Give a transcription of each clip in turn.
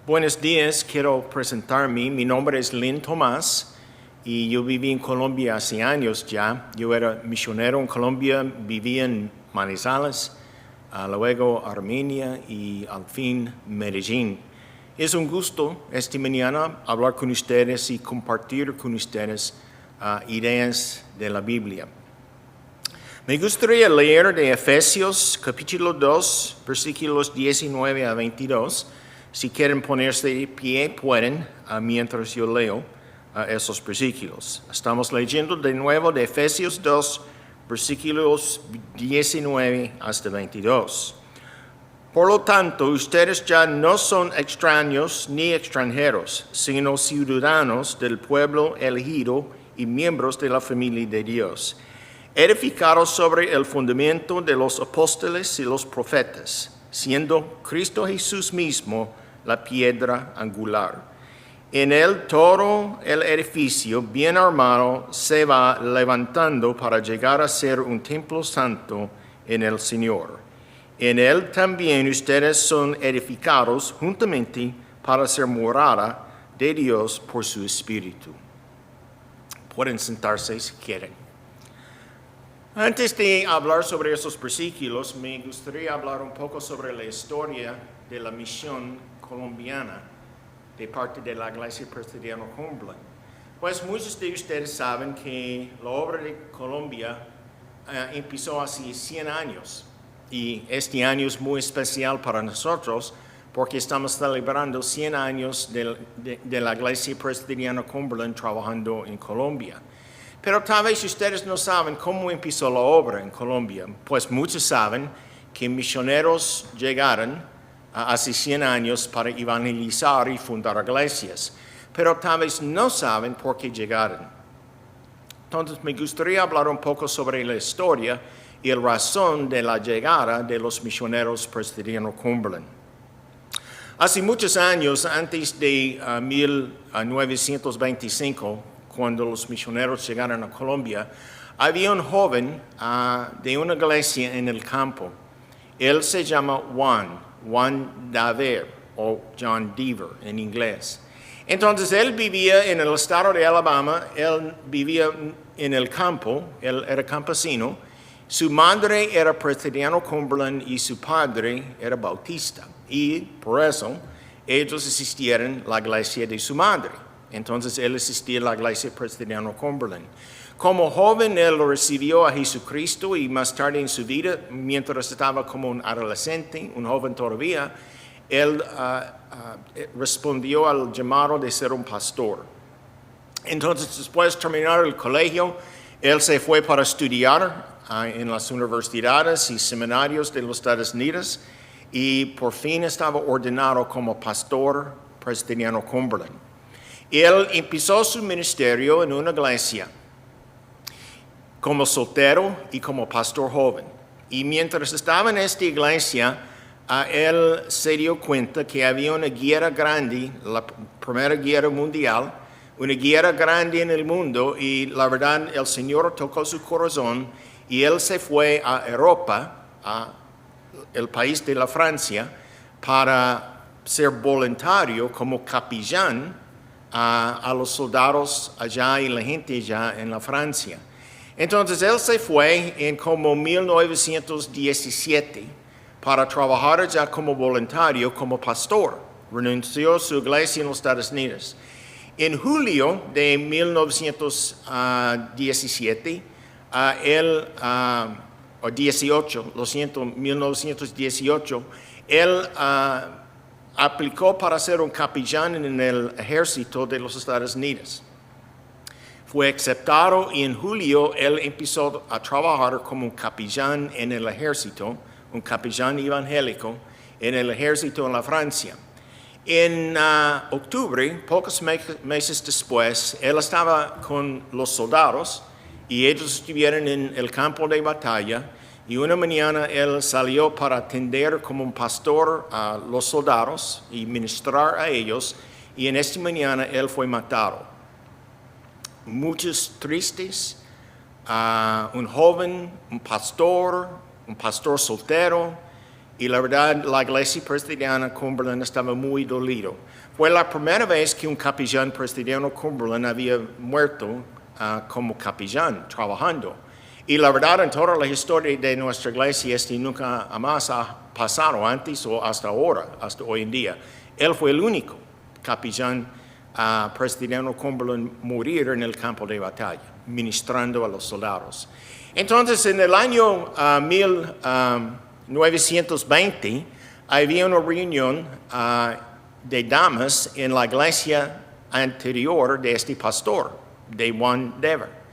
Buenos días, quiero presentarme. Mi nombre es Lynn Tomás y yo viví en Colombia hace años ya. Yo era misionero en Colombia, viví en Manizales, luego Armenia y al fin Medellín. Es un gusto esta mañana hablar con ustedes y compartir con ustedes ideas de la Biblia. Me gustaría leer de Efesios capítulo 2, versículos 19 a 22. Si quieren ponerse de pie, pueden, mientras yo leo esos versículos. Estamos leyendo de nuevo de Efesios 2, versículos 19 hasta 22. Por lo tanto, ustedes ya no son extraños ni extranjeros, sino ciudadanos del pueblo elegido y miembros de la familia de Dios, edificados sobre el fundamento de los apóstoles y los profetas, siendo Cristo Jesús mismo la piedra angular. En él todo el edificio bien armado se va levantando para llegar a ser un templo santo en el Señor. En él también ustedes son edificados juntamente para ser morada de Dios por su Espíritu. Pueden sentarse si quieren. Antes de hablar sobre esos versículos, me gustaría hablar un poco sobre la historia de la misión colombiana de parte de la Iglesia Presbiteriana Cumberland. Pues muchos de ustedes saben que la obra de Colombia empezó hace 100 años y este año es muy especial para nosotros porque estamos celebrando 100 años de la Iglesia Presbiteriana Cumberland trabajando en Colombia. Pero tal vez ustedes no saben cómo empezó la obra en Colombia, pues muchos saben que misioneros llegaron hace 100 años para evangelizar y fundar iglesias, pero tal vez no saben por qué llegaron. Entonces me gustaría hablar un poco sobre la historia y la razón de la llegada de los misioneros presbiterianos Cumberland. Hace muchos años, antes de 1925, cuando los misioneros llegaron a Colombia, había un joven de una iglesia en el campo. Él se llama Juan Daver o John Deaver en inglés. Entonces él vivía en el estado de Alabama, él vivía en el campo, él era campesino. Su madre era presbiteriano Cumberland y su padre era bautista. Y por eso ellos asistieron a la iglesia de su madre. Entonces él asistía a la iglesia presbiteriana Cumberland. Como joven, él recibió a Jesucristo y más tarde en su vida, mientras estaba como un adolescente, un joven todavía, él respondió al llamado de ser un pastor. Entonces, después de terminar el colegio, él se fue para estudiar en las universidades y seminarios de los Estados Unidos y por fin estaba ordenado como pastor presbiteriano Cumberland. Él empezó su ministerio en una iglesia como soltero y como pastor joven. Y mientras estaba en esta iglesia, él se dio cuenta que había una guerra grande, la Primera Guerra Mundial, una guerra grande en el mundo, y la verdad el Señor tocó su corazón y él se fue a Europa, el país de la Francia, para ser voluntario como capellán a los soldados allá y la gente allá en la Francia. Entonces él se fue en como 1917 para trabajar allá como voluntario, como pastor. Renunció a su iglesia en los Estados Unidos. En julio de 1917, 1918, él aplicó para ser un capellán en el ejército de los Estados Unidos. Fue aceptado y en julio él empezó a trabajar como un capellán en el ejército, un capellán evangélico en el ejército en la Francia. En octubre, pocos meses después, él estaba con los soldados y ellos estuvieron en el campo de batalla y una mañana él salió para atender como un pastor a los soldados y ministrar a ellos y en esta mañana él fue matado. Muchos tristes, un joven, un pastor soltero, Y la verdad, la iglesia presbiteriana Cumberland estaba muy dolido. Fue la primera vez que un capellán presbiteriano Cumberland había muerto como capellán, trabajando. Y la verdad, en toda la historia de nuestra iglesia, nunca más ha pasado antes o hasta ahora, hasta hoy en día. Él fue el único capellán presbiteriano Cumberland morir en el campo de batalla, ministrando a los soldados. Entonces, en el año 1920, había una reunión de damas en la iglesia anterior de este pastor, de Juan Dever.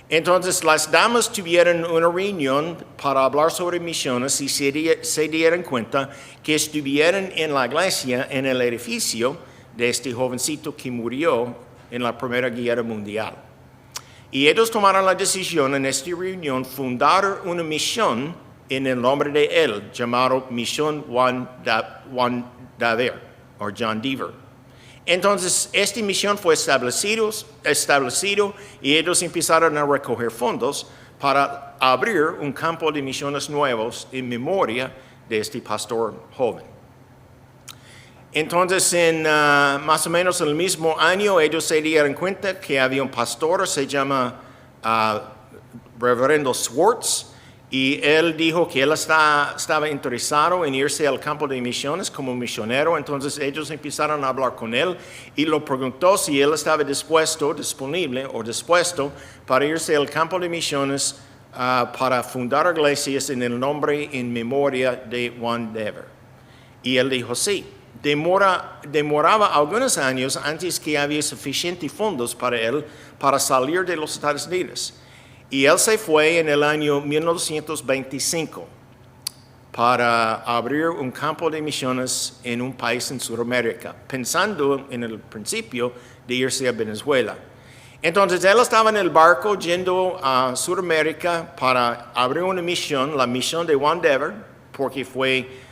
Entonces, las damas tuvieron una reunión para hablar sobre misiones y se dieron cuenta que estuvieron en la iglesia, en el edificio de este jovencito que murió en la Primera Guerra Mundial. Y ellos tomaron la decisión en esta reunión fundar una misión en el nombre de él, llamado Misión Juan Dever, o John Dever. Entonces, esta misión fue establecido y ellos empezaron a recoger fondos para abrir un campo de misiones nuevos en memoria de este pastor joven. Entonces, en más o menos el mismo año, ellos se dieron cuenta que había un pastor, se llama Reverendo Swartz, y él dijo que él estaba interesado en irse al campo de misiones como misionero. Entonces ellos empezaron a hablar con él y lo preguntó si él estaba disponible para irse al campo de misiones para fundar iglesias en el nombre en memoria de Juan Dever. Y él dijo sí. Demoraba algunos años antes que había suficientes fondos para él para salir de los Estados Unidos. Y él se fue en el año 1925 para abrir un campo de misiones en un país en Sudamérica, pensando en el principio de irse a Venezuela. Entonces él estaba en el barco yendo a Sudamérica para abrir una misión, la misión de Juan Dever, porque fue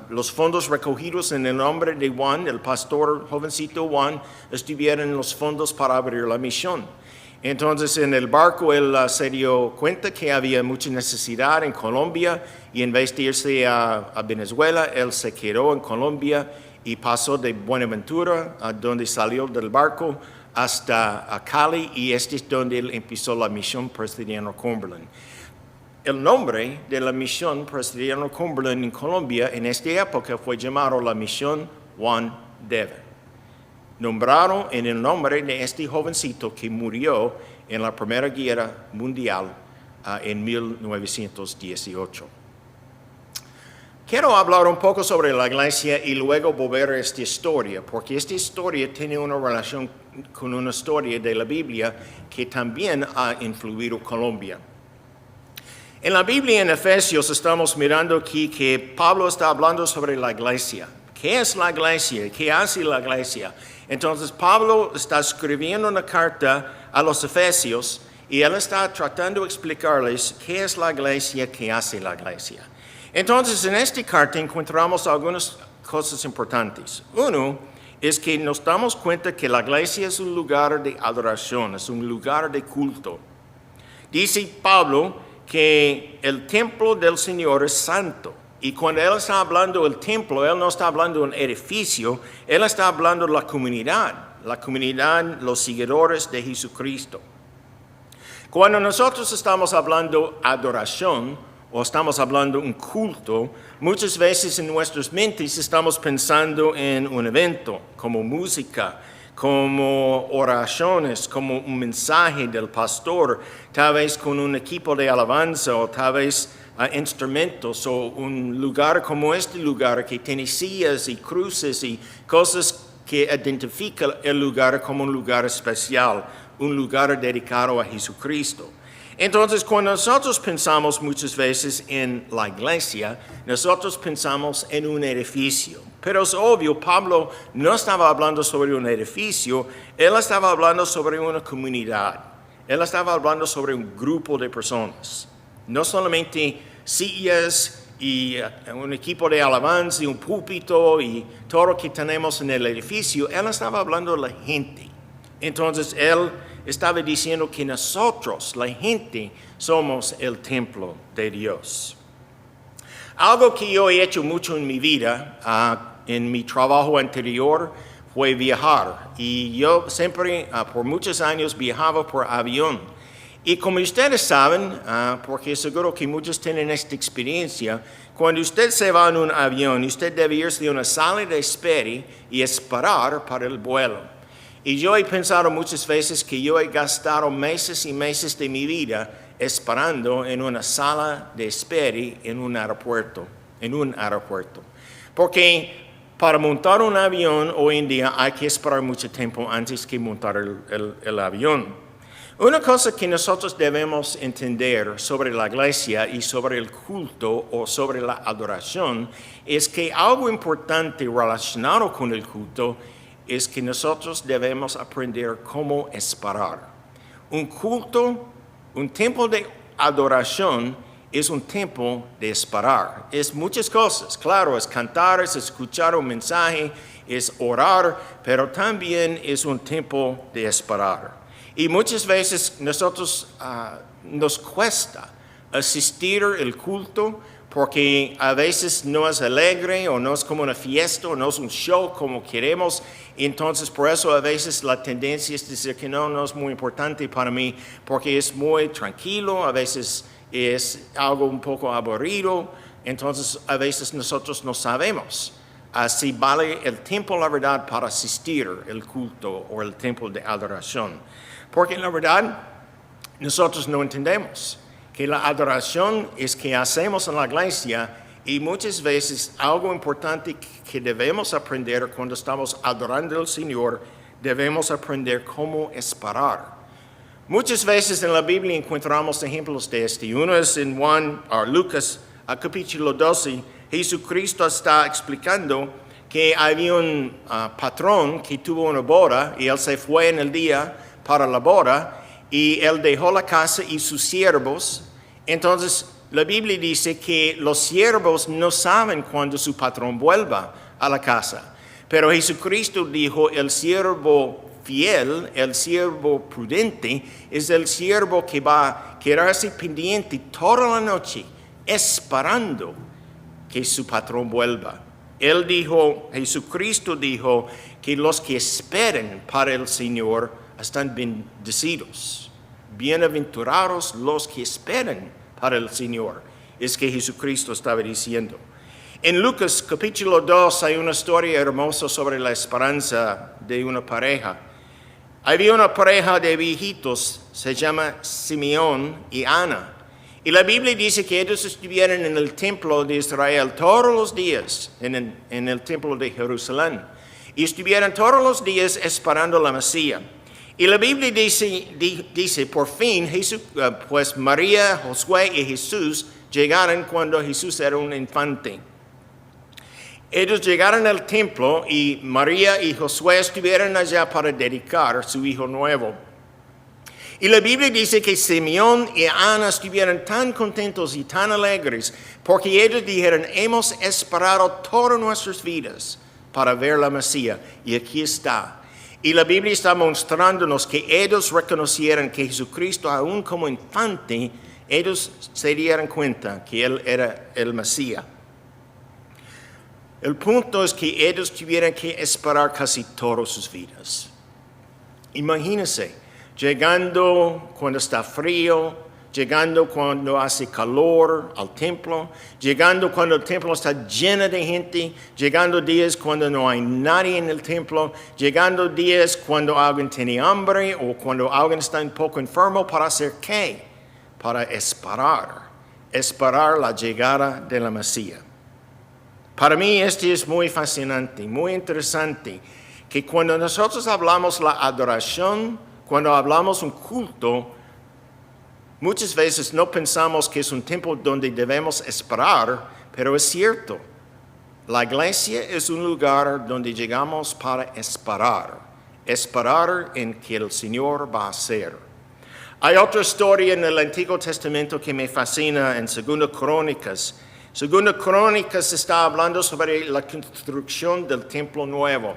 los fondos recogidos en el nombre de Juan, el pastor jovencito Juan, estuvieron los fondos para abrir la misión. Entonces en el barco él se dio cuenta que había mucha necesidad en Colombia y en vez de irse a Venezuela, él se quedó en Colombia y pasó de Buenaventura, donde salió del barco, hasta Cali, y este es donde él empezó la misión presbiteriana Cumberland. El nombre de la misión presbiteriana Cumberland en Colombia en esta época fue llamado la misión Juan Dever, nombrado en el nombre de este jovencito que murió en la Primera Guerra Mundial en 1918. Quiero hablar un poco sobre la iglesia y luego volver a esta historia, porque esta historia tiene una relación con una historia de la Biblia que también ha influido Colombia. En la Biblia, en Efesios, estamos mirando aquí que Pablo está hablando sobre la iglesia. ¿Qué es la iglesia? ¿Qué hace la iglesia? Entonces Pablo está escribiendo una carta a los Efesios y él está tratando de explicarles qué es la iglesia, qué hace la iglesia. Entonces en esta carta encontramos algunas cosas importantes. Uno es que nos damos cuenta que la iglesia es un lugar de adoración, es un lugar de culto. Dice Pablo que el templo del Señor es santo. Y cuando él está hablando del templo, él no está hablando de un edificio, él está hablando de la comunidad, los seguidores de Jesucristo. Cuando nosotros estamos hablando adoración o estamos hablando un culto, muchas veces en nuestras mentes estamos pensando en un evento, como música, como oraciones, como un mensaje del pastor, tal vez con un equipo de alabanza o tal vez instrumentos o un lugar como este lugar que tiene sillas y cruces y cosas que identifican el lugar como un lugar especial, un lugar dedicado a Jesucristo. Entonces, cuando nosotros pensamos muchas veces en la iglesia, nosotros pensamos en un edificio. Pero es obvio, Pablo no estaba hablando sobre un edificio, él estaba hablando sobre una comunidad. Él estaba hablando sobre un grupo de personas. No solamente sillas y un equipo de alabanza y un púlpito y todo lo que tenemos en el edificio. Él estaba hablando de la gente. Entonces, él estaba diciendo que nosotros, la gente, somos el templo de Dios. Algo que yo he hecho mucho en mi vida, en mi trabajo anterior, fue viajar. Y yo siempre, por muchos años, viajaba por avión. Y como ustedes saben, porque seguro que muchos tienen esta experiencia, cuando usted se va en un avión, usted debe irse de una sala de espera y esperar para el vuelo. Y yo he pensado muchas veces que yo he gastado meses y meses de mi vida esperando en una sala de espera en un aeropuerto. Porque para montar un avión hoy en día hay que esperar mucho tiempo antes que montar el avión. Una cosa que nosotros debemos entender sobre la iglesia y sobre el culto o sobre la adoración es que algo importante relacionado con el culto es que nosotros debemos aprender cómo esperar. Un culto, un tiempo de adoración es un tiempo de esperar. Es muchas cosas, claro, es cantar, es escuchar un mensaje, es orar, pero también es un tiempo de esperar. Y muchas veces nosotros nos cuesta asistir al culto porque a veces no es alegre o no es como una fiesta o no es un show como queremos. Entonces por eso a veces la tendencia es decir que no es muy importante para mí porque es muy tranquilo, a veces es algo un poco aburrido. Entonces a veces nosotros no sabemos si vale el tiempo, la verdad, para asistir al culto o el tiempo de adoración. Porque la verdad, nosotros no entendemos que la adoración es que hacemos en la iglesia y muchas veces algo importante que debemos aprender cuando estamos adorando al Señor, debemos aprender cómo esperar. Muchas veces en la Biblia encontramos ejemplos de este. Uno es en Lucas, capítulo 12, Jesucristo está explicando que había un patrón que tuvo una boda y él se fue en el día para la boda y él dejó la casa y sus siervos. Entonces la Biblia dice que los siervos no saben cuándo su patrón vuelva a la casa. Pero Jesucristo dijo, el siervo fiel, el siervo prudente, es el siervo que va a quedarse pendiente toda la noche esperando que su patrón vuelva. Jesucristo dijo que los que esperen para el Señor están bendecidos. Bienaventurados los que esperan para el Señor. Es que Jesucristo estaba diciendo. En Lucas capítulo 2 hay una historia hermosa sobre la esperanza de una pareja. Había una pareja de viejitos, se llama Simeón y Ana. Y la Biblia dice que ellos estuvieron en el templo de Israel todos los días, en el templo de Jerusalén. Y estuvieron todos los días esperando la Mesías. Y la Biblia dice por fin, pues María, Josué y Jesús llegaron cuando Jesús era un infante. Ellos llegaron al templo y María y Josué estuvieron allá para dedicar a su hijo nuevo. Y la Biblia dice que Simeón y Ana estuvieron tan contentos y tan alegres porque ellos dijeron, hemos esperado todas nuestras vidas para ver la Mesías y aquí está. Y la Biblia está mostrándonos que ellos reconocieron que Jesucristo, aún como infante, ellos se dieron cuenta que Él era el Mesías. El punto es que ellos tuvieron que esperar casi todas sus vidas. Imagínense, llegando cuando está frío, llegando cuando hace calor al templo, llegando cuando el templo está lleno de gente, llegando días cuando no hay nadie en el templo, llegando días cuando alguien tiene hambre o cuando alguien está un poco enfermo. ¿Para hacer qué? Para esperar la llegada de la Mesías. Para mí es muy fascinante, muy interesante, que cuando nosotros hablamos la adoración, cuando hablamos un culto, muchas veces no pensamos que es un tiempo donde debemos esperar, pero es cierto. La iglesia es un lugar donde llegamos para esperar en que el Señor va a hacer. Hay otra historia en el Antiguo Testamento que me fascina en 2 Crónicas. 2 Crónicas está hablando sobre la construcción del templo nuevo.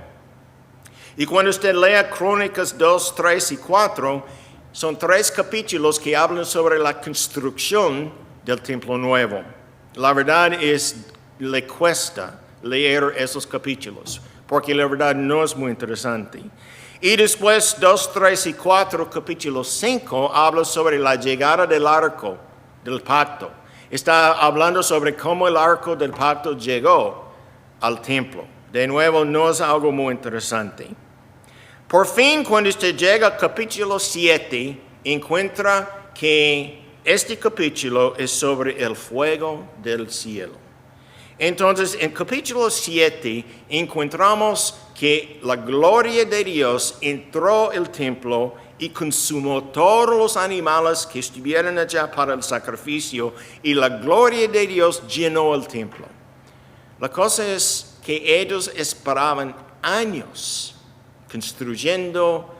Y cuando usted lea Crónicas 2, 3 y 4, son 3 capítulos que hablan sobre la construcción del templo nuevo. la verdad le cuesta leer esos capítulos, porque la verdad no es muy interesante. Y después 2, 3 y 4, capítulo 5, habla sobre la llegada del arco del pacto. Está hablando sobre cómo el arco del pacto llegó al templo. De nuevo, no es algo muy interesante. Por fin, cuando usted llega al capítulo 7, encuentra que este capítulo es sobre el fuego del cielo. Entonces, en capítulo 7 encontramos que la gloria de Dios entró al templo y consumó todos los animales que estuvieran allá para el sacrificio, y la gloria de Dios llenó el templo. La cosa es que ellos esperaban años construyendo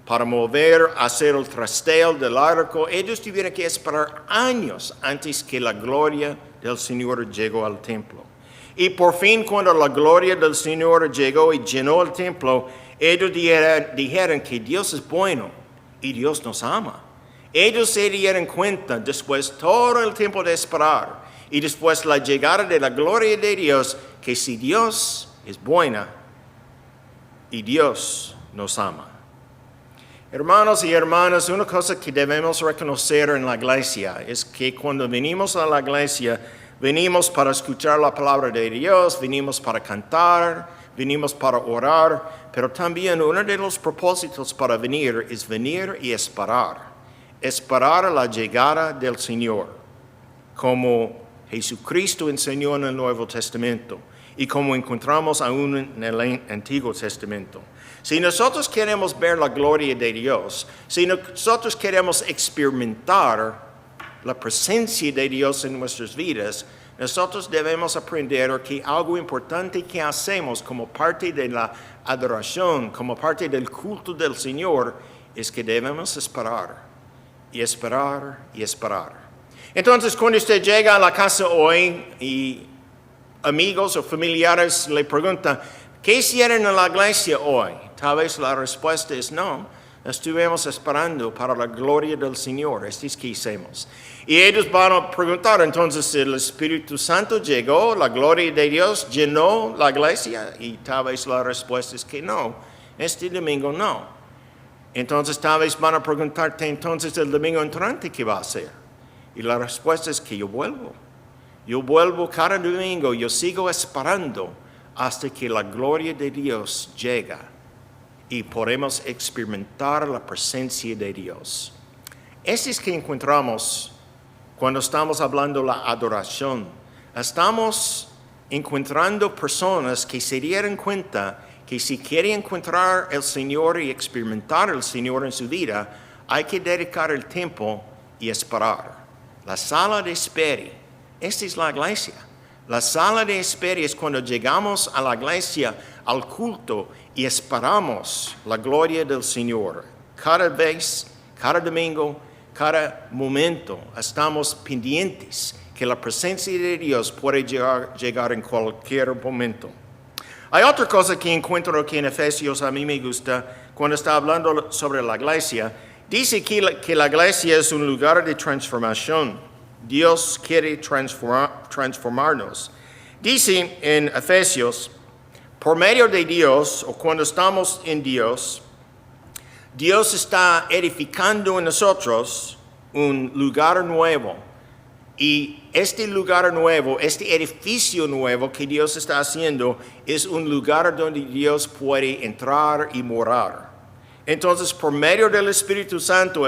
para mover, hacer el trasteo del arco. Ellos tuvieron que esperar años antes que la gloria del Señor llegó al templo. Y por fin, cuando la gloria del Señor llegó y llenó el templo, ellos dijeron que Dios es bueno y Dios nos ama. Ellos se dieron cuenta, después todo el tiempo de esperar y después la llegada de la gloria de Dios, que si Dios es buena y Dios nos ama. Hermanos y hermanas, una cosa que debemos reconocer en la iglesia es que cuando venimos a la iglesia, venimos para escuchar la palabra de Dios, venimos para cantar, venimos para orar, pero también uno de los propósitos para venir es venir y esperar la llegada del Señor, como Jesucristo enseñó en el Nuevo Testamento y como encontramos aún en el Antiguo Testamento. Si nosotros queremos ver la gloria de Dios, si nosotros queremos experimentar la presencia de Dios en nuestras vidas, nosotros debemos aprender que algo importante que hacemos como parte de la adoración, como parte del culto del Señor, es que debemos esperar y esperar y esperar. Entonces, cuando usted llega a la casa hoy y amigos o familiares le preguntan, ¿qué hicieron en la iglesia hoy? Tal vez la respuesta es no. Estuvimos esperando para la gloria del Señor. Esto es que hicimos. Y ellos van a preguntar, entonces, ¿el Espíritu Santo llegó? ¿La gloria de Dios llenó la iglesia? Y tal vez la respuesta es que no. Este domingo no. Entonces, tal vez van a preguntarte, entonces, el domingo entrante, ¿qué va a hacer? Y la respuesta es que yo vuelvo. Yo vuelvo cada domingo. Yo sigo esperando hasta que la gloria de Dios llega y podemos experimentar la presencia de Dios. Esto es que encontramos cuando estamos hablando de la adoración. Estamos encontrando personas que se dieron cuenta que si quieren encontrar al Señor y experimentar al Señor en su vida, hay que dedicar el tiempo y esperar. La sala de espera, esta es la iglesia. La sala de espera es cuando llegamos a la iglesia, al culto, y esperamos la gloria del Señor. Cada vez, cada domingo, cada momento, estamos pendientes que la presencia de Dios puede llegar en cualquier momento. Hay otra cosa que encuentro aquí en Efesios, a mí me gusta, cuando está hablando sobre la iglesia. Dice que la iglesia es un lugar de transformación. Dios quiere transformarnos. Dice en Efesios, por medio de Dios, o cuando estamos en Dios, Dios está edificando en nosotros un lugar nuevo. Y este lugar nuevo, este edificio nuevo que Dios está haciendo, es un lugar donde Dios puede entrar y morar. Entonces, por medio del Espíritu Santo,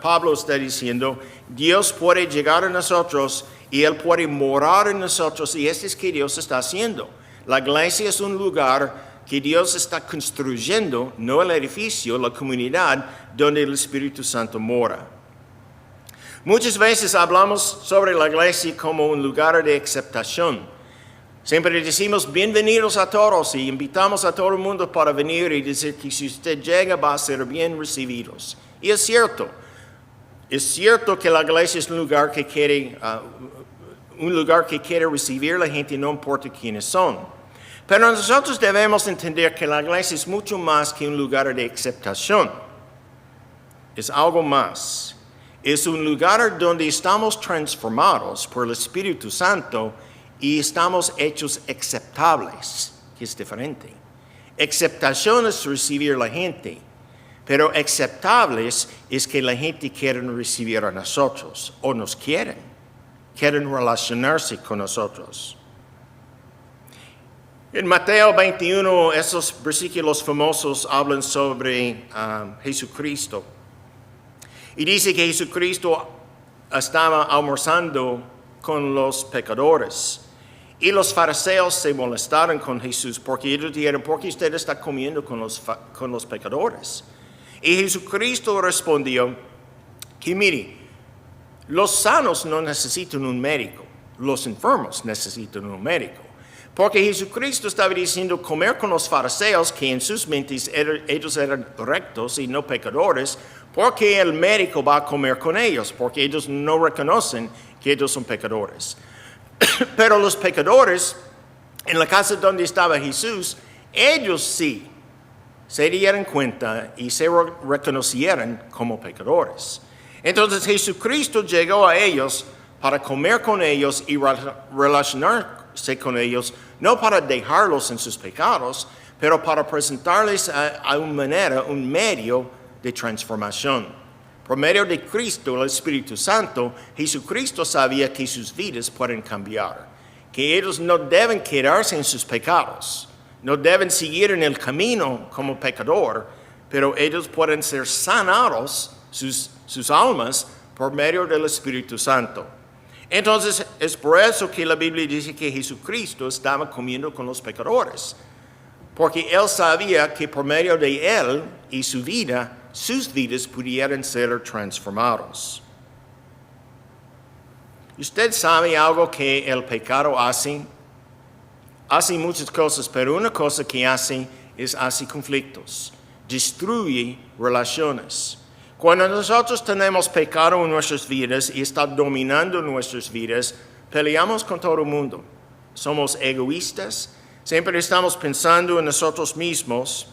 Pablo está diciendo, Dios puede llegar a nosotros y Él puede morar en nosotros, y esto es que Dios está haciendo. La iglesia es un lugar que Dios está construyendo, no el edificio, la comunidad donde el Espíritu Santo mora. Muchas veces hablamos sobre la iglesia como un lugar de aceptación. Siempre decimos bienvenidos a todos y invitamos a todo el mundo para venir y decir que si usted llega va a ser bien recibidos. Y es cierto que la iglesia es un lugar que quiere recibir a la gente, no importa quiénes son. Pero nosotros debemos entender que la iglesia es mucho más que un lugar de aceptación. Es algo más. es un lugar donde estamos transformados por el Espíritu Santo y estamos hechos aceptables, que es diferente. Aceptación es recibir la gente, pero aceptables es que la gente quiere recibir a nosotros o nos quieren relacionarse con nosotros. En Mateo 21, esos versículos famosos hablan sobre Jesucristo. Y dice que Jesucristo estaba almorzando con los pecadores. Y los fariseos se molestaron con Jesús porque ellos dijeron, ¿por qué usted está comiendo con los pecadores? Y Jesucristo respondió que mire, los sanos no necesitan un médico, los enfermos necesitan un médico. Porque Jesucristo estaba diciendo comer con los fariseos, que en sus mentes ellos eran rectos y no pecadores, porque el médico va a comer con ellos, porque ellos no reconocen que ellos son pecadores. Pero los pecadores, en la casa donde estaba Jesús, ellos sí se dieron cuenta y se reconocieron como pecadores. Entonces Jesucristo llegó a ellos para comer con ellos y relacionarse con ellos, no para dejarlos en sus pecados, pero para presentarles a una manera, un medio de transformación. Por medio de Cristo, el Espíritu Santo, Jesucristo sabía que sus vidas pueden cambiar, que ellos no deben quedarse en sus pecados, no deben seguir en el camino como pecador, pero ellos pueden ser sanados, sus almas, por medio del Espíritu Santo. Entonces, es por eso que la Biblia dice que Jesucristo estaba comiendo con los pecadores, porque Él sabía que por medio de Él y su vida, sus vidas pudieran ser transformados. ¿Usted sabe algo que el pecado hace? Hace muchas cosas, pero una cosa que hace conflictos, destruye relaciones. Cuando nosotros tenemos pecado en nuestras vidas y está dominando nuestras vidas, peleamos con todo el mundo. Somos egoístas, siempre estamos pensando en nosotros mismos.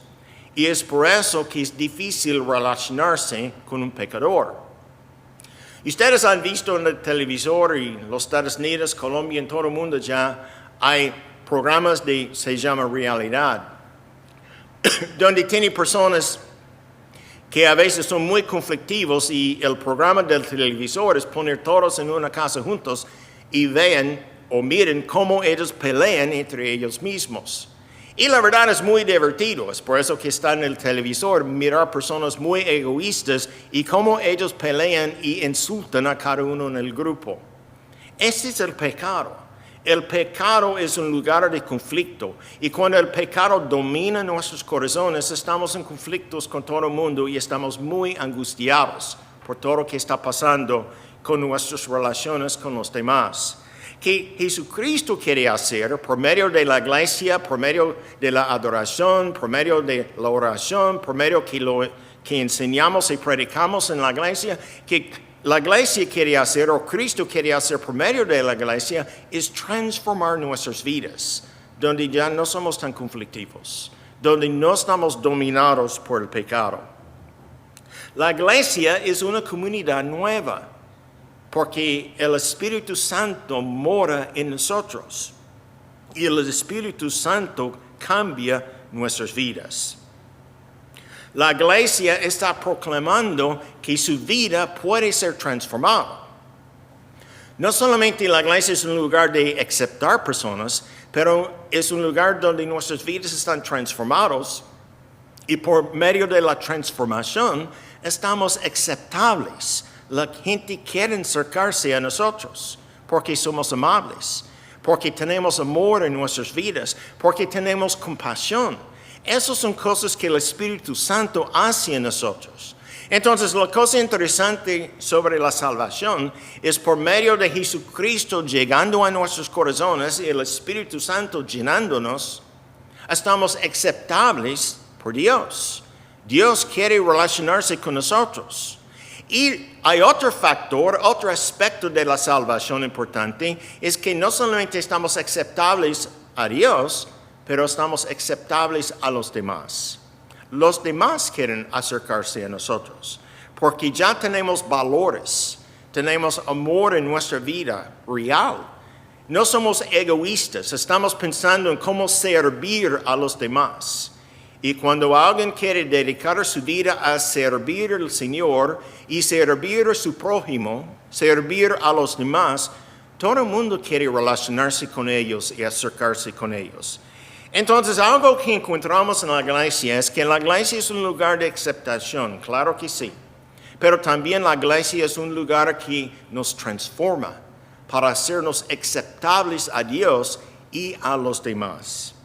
Y es por eso que es difícil relacionarse con un pecador. Y ustedes han visto en el televisor y en los Estados Unidos, Colombia, en todo el mundo ya hay programas se llama realidad, donde tiene personas que a veces son muy conflictivos y el programa del televisor es poner todos en una casa juntos y vean o miren cómo ellos pelean entre ellos mismos. Y la verdad es muy divertido, es por eso que está en el televisor, mirar personas muy egoístas y cómo ellos pelean y insultan a cada uno en el grupo. Ese es el pecado. El pecado es un lugar de conflicto y cuando el pecado domina nuestros corazones, estamos en conflictos con todo el mundo y estamos muy angustiados por todo lo que está pasando con nuestras relaciones con los demás. Que Jesucristo quiere hacer por medio de la iglesia, por medio de la adoración, por medio de la oración, por medio que enseñamos y predicamos en la iglesia, que la iglesia quiere hacer o Cristo quiere hacer por medio de la iglesia es transformar nuestras vidas, donde ya no somos tan conflictivos, donde no estamos dominados por el pecado. La iglesia es una comunidad nueva, porque el Espíritu Santo mora en nosotros y el Espíritu Santo cambia nuestras vidas. La iglesia está proclamando que su vida puede ser transformada. No solamente la iglesia es un lugar de aceptar personas, pero es un lugar donde nuestras vidas están transformadas y por medio de la transformación estamos aceptables. La gente quiere acercarse a nosotros porque somos amables, porque tenemos amor en nuestras vidas, porque tenemos compasión. Esas son cosas que el Espíritu Santo hace en nosotros. Entonces, la cosa interesante sobre la salvación es por medio de Jesucristo llegando a nuestros corazones y el Espíritu Santo llenándonos, estamos aceptables por Dios. Dios quiere relacionarse con nosotros. Y hay otro factor, otro aspecto de la salvación importante, es que no solamente estamos aceptables a Dios, pero estamos aceptables a los demás. Los demás quieren acercarse a nosotros. porque ya tenemos valores, tenemos amor en nuestra vida real. No somos egoístas, estamos pensando en cómo servir a los demás. Y cuando alguien quiere dedicar su vida a servir al Señor y servir a su prójimo, servir a los demás, todo el mundo quiere relacionarse con ellos y acercarse con ellos. Entonces, algo que encontramos en la iglesia es que la iglesia es un lugar de aceptación, claro que sí. Pero también la iglesia es un lugar que nos transforma para hacernos aceptables a Dios y a los demás.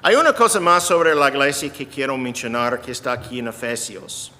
Hay una cosa más sobre la iglesia que quiero mencionar que está aquí en Efesios.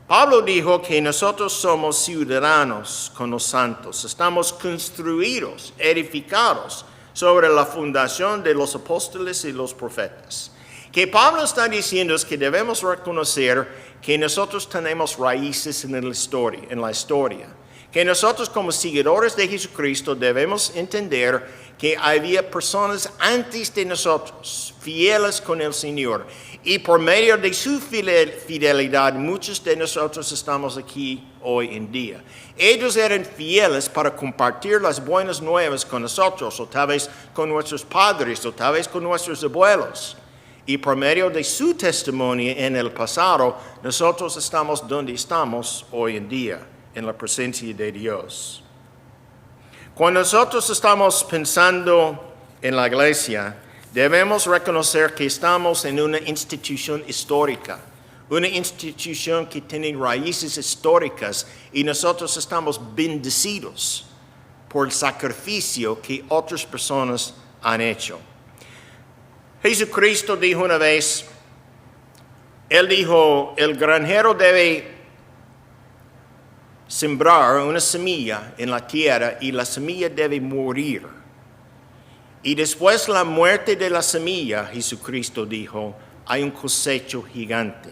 Pablo dijo que nosotros somos ciudadanos con los santos, estamos construidos, edificados sobre la fundación de los apóstoles y los profetas. Que Pablo está diciendo es que debemos reconocer que nosotros tenemos raíces en la historia. Que nosotros como seguidores de Jesucristo debemos entender que había personas antes de nosotros, fieles con el Señor. Y por medio de su fidelidad, muchos de nosotros estamos aquí hoy en día. Ellos eran fieles para compartir las buenas nuevas con nosotros, o tal vez con nuestros padres, o tal vez con nuestros abuelos. Y por medio de su testimonio en el pasado, nosotros estamos donde estamos hoy en día, en la presencia de Dios. Cuando nosotros estamos pensando en la iglesia, debemos reconocer que estamos en una institución histórica, una institución que tiene raíces históricas y nosotros estamos bendecidos por el sacrificio que otras personas han hecho. Jesucristo dijo una vez, Él dijo, el granjero debe sembrar una semilla en la tierra y la semilla debe morir. Y después de la muerte de la semilla, Jesucristo dijo, hay un cosecho gigante.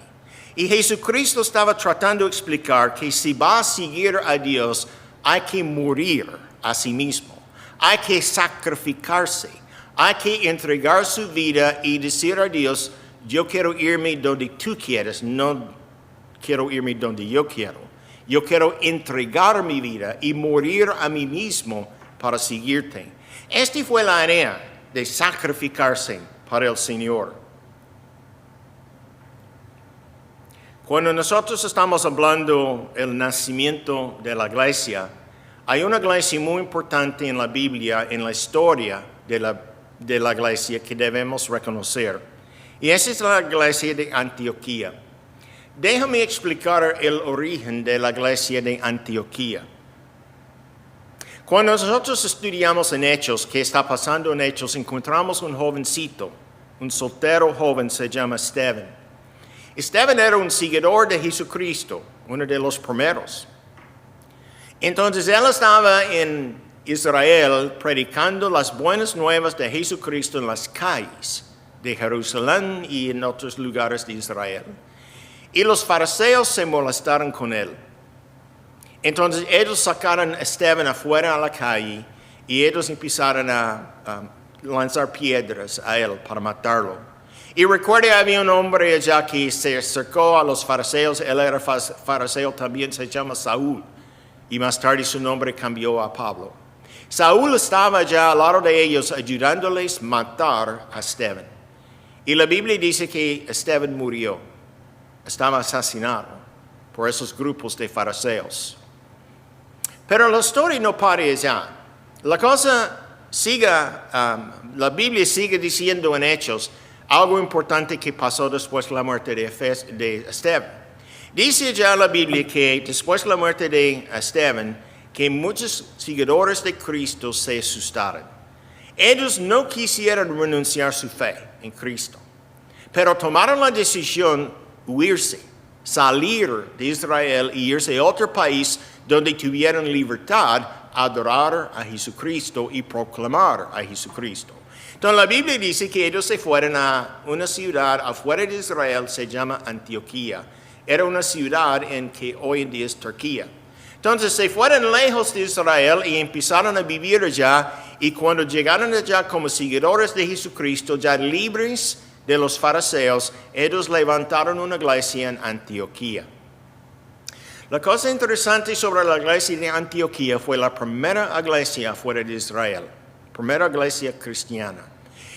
Y Jesucristo estaba tratando de explicar que si va a seguir a Dios, hay que morir a sí mismo. Hay que sacrificarse. Hay que entregar su vida y decir a Dios, yo quiero irme donde tú quieres, no quiero irme donde yo quiero. Yo quiero entregar mi vida y morir a mí mismo para seguirte. Esta fue la idea de sacrificarse para el Señor. Cuando nosotros estamos hablando del nacimiento de la iglesia, hay una iglesia muy importante en la Biblia, en la historia de la iglesia que debemos reconocer. Y esa es la iglesia de Antioquía. Déjame explicar el origen de la iglesia de Antioquía. Cuando nosotros estudiamos en Hechos, qué está pasando en Hechos, encontramos un jovencito, un soltero joven, se llama Esteban. Esteban era un seguidor de Jesucristo, uno de los primeros. Entonces él estaba en Israel predicando las buenas nuevas de Jesucristo en las calles de Jerusalén y en otros lugares de Israel. Y los fariseos se molestaron con él. Entonces ellos sacaron a Esteban afuera a la calle y ellos empezaron a lanzar piedras a él para matarlo. Y recuerde, había un hombre allá que se acercó a los fariseos. Él era fariseo también, se llama Saúl. Y más tarde su nombre cambió a Pablo. Saúl estaba allá al lado de ellos ayudándoles a matar a Esteban. Y la Biblia dice que Esteban murió. Estaba asesinado por esos grupos de fariseos. Pero la historia no para allá. La cosa sigue, la Biblia sigue diciendo en Hechos algo importante que pasó después de la muerte de Esteban. Dice ya la Biblia que después de la muerte de Esteban, que muchos seguidores de Cristo se asustaron. Ellos no quisieron renunciar a su fe en Cristo, pero tomaron la decisión huirse, salir de Israel y irse a otro país donde tuvieran libertad, adorar a Jesucristo y proclamar a Jesucristo. Entonces la Biblia dice que ellos se fueron a una ciudad afuera de Israel, se llama Antioquía. Era una ciudad en que hoy en día es Turquía. Entonces se fueron lejos de Israel y empezaron a vivir allá, y cuando llegaron allá como seguidores de Jesucristo, ya libres de los fariseos, ellos levantaron una iglesia en Antioquía. La cosa interesante sobre la iglesia de Antioquía fue la primera iglesia fuera de Israel, primera iglesia cristiana.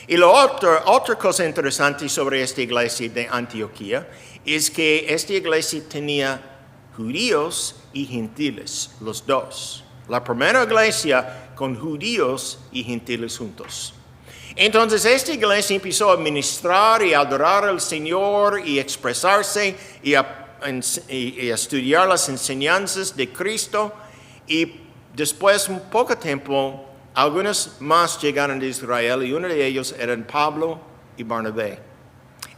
Y la otra cosa interesante sobre esta iglesia de Antioquía es que esta iglesia tenía judíos y gentiles, los dos. La primera iglesia con judíos y gentiles juntos. Entonces esta iglesia empezó a ministrar y a adorar al Señor y expresarse y a estudiar las enseñanzas de Cristo, y después un poco tiempo algunos más llegaron de Israel y uno de ellos eran Pablo y Bernabé.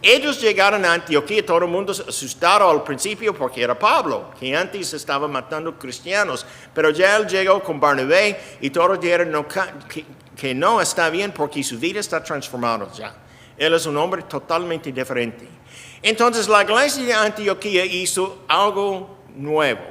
Ellos llegaron a Antioquía, todo el mundo asustado al principio porque era Pablo, que antes estaba matando cristianos, pero ya él llegó con Bernabé y todos dijeron que no está bien porque su vida está transformada ya. Él es un hombre totalmente diferente. Entonces la iglesia de Antioquía hizo algo nuevo.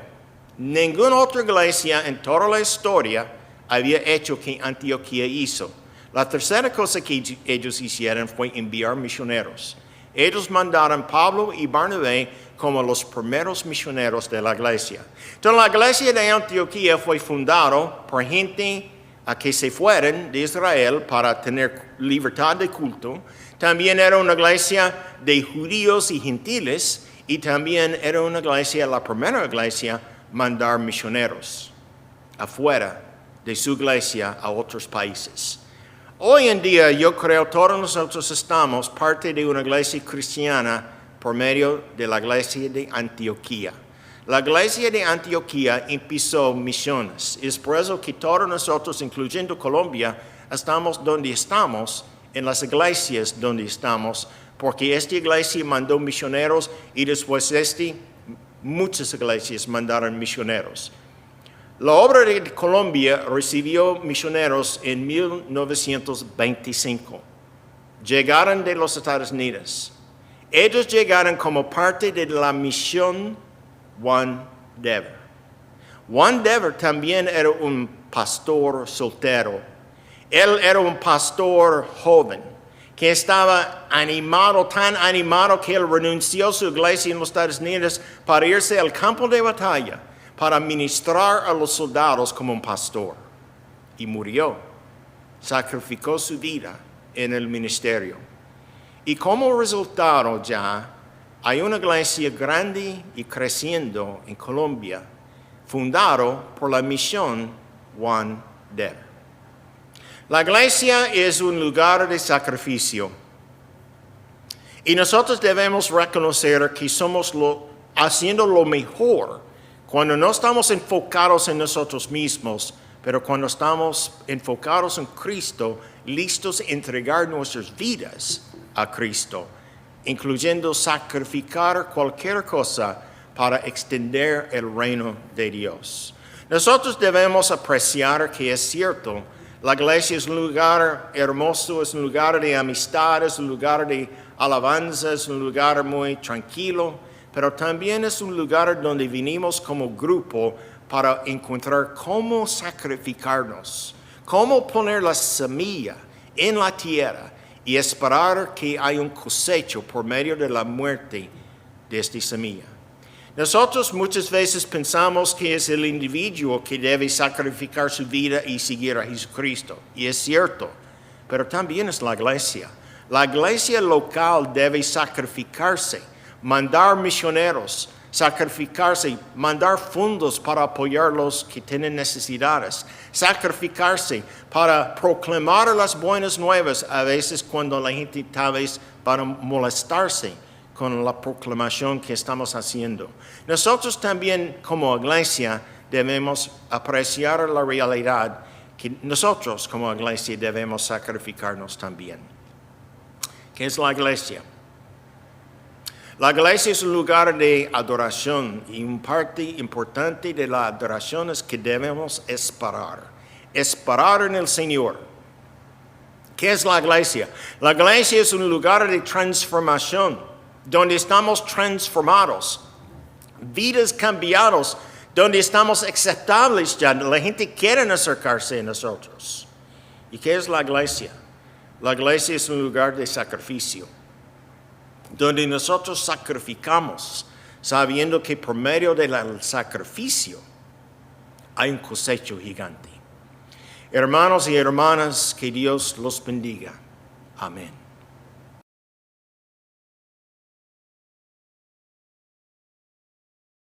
Ninguna otra iglesia en toda la historia había hecho que Antioquía hizo. La tercera cosa que ellos hicieron fue enviar misioneros. Ellos mandaron a Pablo y Bernabé como los primeros misioneros de la iglesia. Entonces la iglesia de Antioquía fue fundada por gente que se fueron de Israel para tener libertad de culto. También era una iglesia de judíos y gentiles, y también era una iglesia, la primera iglesia, mandar misioneros afuera de su iglesia a otros países. Hoy en día yo creo todos nosotros estamos parte de una iglesia cristiana por medio de la iglesia de Antioquía. La iglesia de Antioquía empezó misiones. Es por eso que todos nosotros, incluyendo Colombia, estamos donde estamos, en las iglesias donde estamos, porque esta iglesia mandó misioneros y después muchas iglesias mandaron misioneros. La obra de Colombia recibió misioneros en 1925. Llegaron de los Estados Unidos. Ellos llegaron como parte de la misión Juan Dever. Juan Dever también era un pastor soltero. Él era un pastor joven que estaba animado, tan animado que él renunció a su iglesia en los Estados Unidos para irse al campo de batalla, para ministrar a los soldados como un pastor. Y murió. Sacrificó su vida en el ministerio. Y como resultado ya, hay una iglesia grande y creciendo en Colombia, fundado por la misión Juan Dever. La iglesia es un lugar de sacrificio. Y nosotros debemos reconocer que somos haciendo lo mejor cuando no estamos enfocados en nosotros mismos, pero cuando estamos enfocados en Cristo, listos a entregar nuestras vidas a Cristo, incluyendo sacrificar cualquier cosa para extender el reino de Dios. Nosotros debemos apreciar que es cierto, la iglesia es un lugar hermoso, es un lugar de amistad, es un lugar de alabanza, es un lugar muy tranquilo, pero también es un lugar donde vinimos como grupo para encontrar cómo sacrificarnos, cómo poner la semilla en la tierra y esperar que haya un cosecho por medio de la muerte de esta semilla. Nosotros muchas veces pensamos que es el individuo que debe sacrificar su vida y seguir a Jesucristo, y es cierto, pero también es la iglesia. La iglesia local debe sacrificarse, mandar misioneros, sacrificarse, mandar fondos para apoyar a los que tienen necesidades, sacrificarse para proclamar las buenas nuevas, a veces cuando la gente tal vez para molestarse con la proclamación que estamos haciendo. Nosotros también como iglesia debemos apreciar la realidad que nosotros como iglesia debemos sacrificarnos también. ¿Qué es la iglesia? La iglesia es un lugar de adoración y una parte importante de la adoración es que debemos esperar en el Señor. ¿Qué es la iglesia? La iglesia es un lugar de transformación, donde estamos transformados, vidas cambiadas, donde estamos aceptables ya, la gente quiere acercarse a nosotros. ¿Y qué es la iglesia? La iglesia es un lugar de sacrificio, donde nosotros sacrificamos sabiendo que por medio del sacrificio hay un cosecho gigante. Hermanos y hermanas, que Dios los bendiga. Amén.